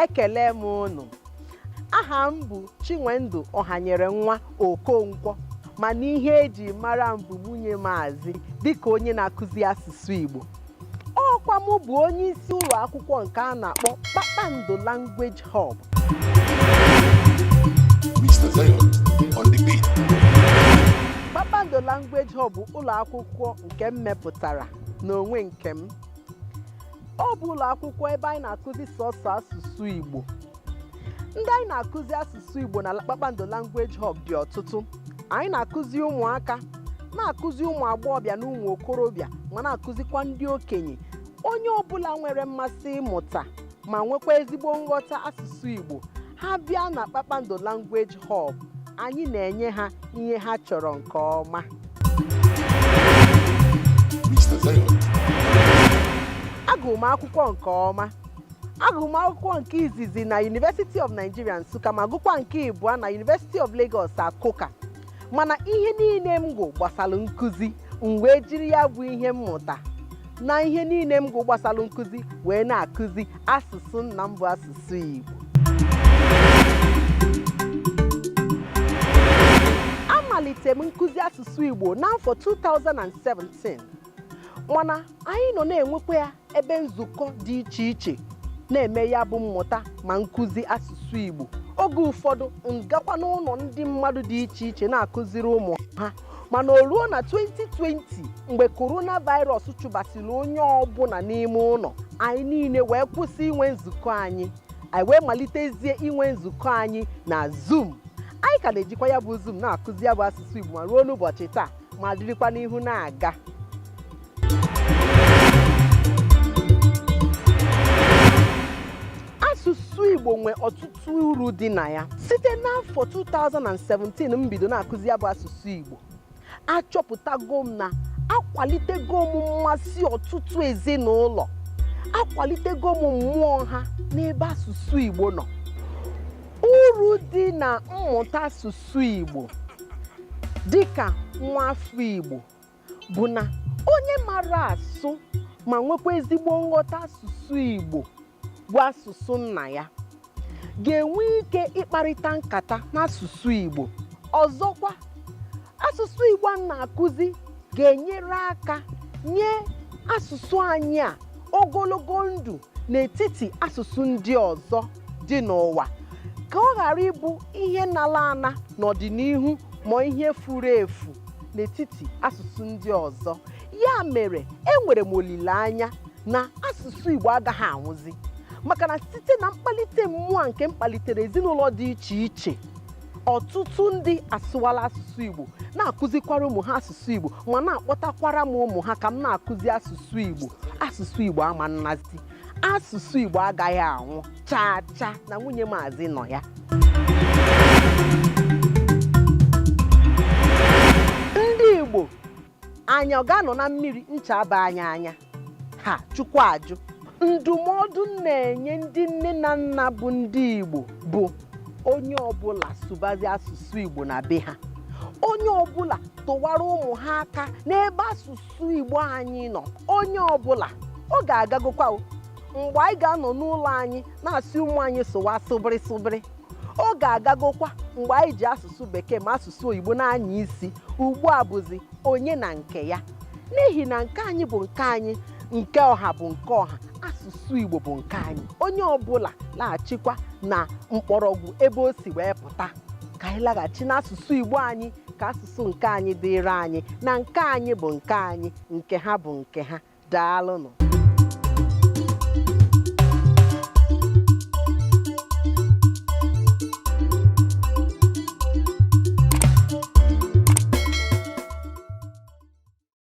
ekele m unu. Aha m bụ Chinwendu Ọhanyere nwa Okonkwo, mana ihe eji mara m bụ nwunye Mazi dịka onye na-akụzi asụsụ Igbo. Ọkwa m bụ onye isi ụlọ akwụkwọ nke a na-akpọ Kpakpando Language Hub. Kpakpando Language Hub bụ ụlọ akwụkwọ nke m mepụtara n'onwe nke m. Ọ bụ ụlọ akwụkwọ ebe anyị na-akụzi sọsọ asụsụ Igbo. Ndị anyị na-akụzi asụsụ Igbo na Kpakpando Language Hub dị ọtụtụ. Anyị na-akụzi ụmụaka, na-akụzi ụmụ agbọghọbịa na ụmụ okorobịa, ma na-akụzikwa ndị okenye. Onye ọbụla nwere mmasị ịmụta ma nwekwa ezigbo nghọta asụsụ Igbo, ha bịa na Kpakpando Language Hub, anyị na-enye ha ihe ha chọrọ nke ọma. Agụmakwụkwọ nke ọma. Agụmakwụkwọ nke izizi na University of Nigeria Nsukka ma gụkwa nke ịbụọ na University of Lagos Akoka. Mana ihe niile m gụ gbasara nkụzi, m wee jiri ya bụ ihe mmụta na ihe niile m gụ gbasara nkụzi wee na-akụzi asụsụ nna m bụ asụsụ Igbo. Amalite m nkụzi asụsụ Igbo n'afọ 2017, mana anyị nọ na-enwekwa ya ebe nzukọ dị iche iche na-eme ya bụ mmụta ma nkụzi asụsụ Igbo. Oge ụfọdụ ngakwa n'ụlọ ndị mmadụ dị iche iche na-akụziri ụmụ ha, mana o ruo na 2020 mgbe coronavirus chụbasịrị onye ọbụla n'ime ụlọ, anyị niile wee kwụsị inwe nzukọ anyị. Anyị wee malitezie inwe nzukọ anyị na Zoom. Anyị ka na-ejikwa ya bụ Zoom na-akụzi ya bụ asụsụ Igbo ma ruo n'ụbọchị taa, ma dịrịkwa n'ihu na-aga. Asụsụ Igbo nwere ọtụtụ uru dị na ya. Site n'afọ 2017 m bido na-akụzi ya bụ asụsụ Igbo, achọpụtago m na akwalitego m mmasị ọtụtụ ezinụlọ, akwalitego m mmụọ ha n'ebe asụsụ Igbo nọ. Uru dị na mmụta asụsụ Igbo dịka nwa afọ Igbo bụ na onye mara asụ ma nwekwa ezigbo nghọta asụsụ Igbo bụ asụsụ nna ya ga-enwe ike ịkparịta nkata n'asụsụ Igbo. Ọzọkwa, asụsụ Igbo a na-akụzi ga-enyere aka nye asụsụ anyị a ogologo ndụ n'etiti asụsụ ndị ọzọ dị n'ụwa, ka ọ ghara ịbụ ihe nala ana n'ọdịnihu ma ihe furu efu n'etiti asụsụ ndị ọzọ. Ya mere, enwere m olileanya na asụsụ Igbo agaghị anwụzi, maka na site na mkpalite mmụọ nke mkpalitere ezinụlọ dị iche iche, ọtụtụ ndị asụwala asụsụ Igbo, na-akụzikwara ụmụ ha asụsụ Igbo, ma na-akpọtakwara m ụmụ ha ka m na-akụzi asụsụ Igbo. Asụsụ Igbo ama nnazi, asụsụ Igbo agaghị anwụ chaa chaa, na nwunye Mazi nọ ya. Ndị Igbo, anyị ọ ga-anọ na mmiri ncha aba anyị anya? Ha Chukwu ajụ. Ndụmọdụ na-enye ndị nne na nna bụ ndị Igbo bụ onye ọbụla sụbazi asụsụ Igbo na be ha. Onye ọbụla tụwara ụmụ ha aka n'ebe asụsụ Igbo anyị nọ. Onye ọbụla, ọ ga-agagokwa mgbe anyị ga-anọ n'ụlọ anyị na-asị ụmụ anyị sụwa sụbịrị sụbịrị. Ọ ga-agagokwa mgbe anyị ji asụsụ Bekee ma asụsụ Oyibo na-anya isi. Ugbu a bụzi onye na nke ya, n'ihi na nke anyị bụ nke anyị, nke ọha bụ nke ọha, asụsụ Igbo bụ nke anyị. Onye ọbụla laghachikwa na mkpọrọgwụ ebe o si wee pụta, ka anyị laghachi n'asụsụ Igbo anyị, ka asụsụ nke anyị dịrị anyị, na nke anyị bụ nke anyị, nke ha bụ nke ha. Daalụnụ.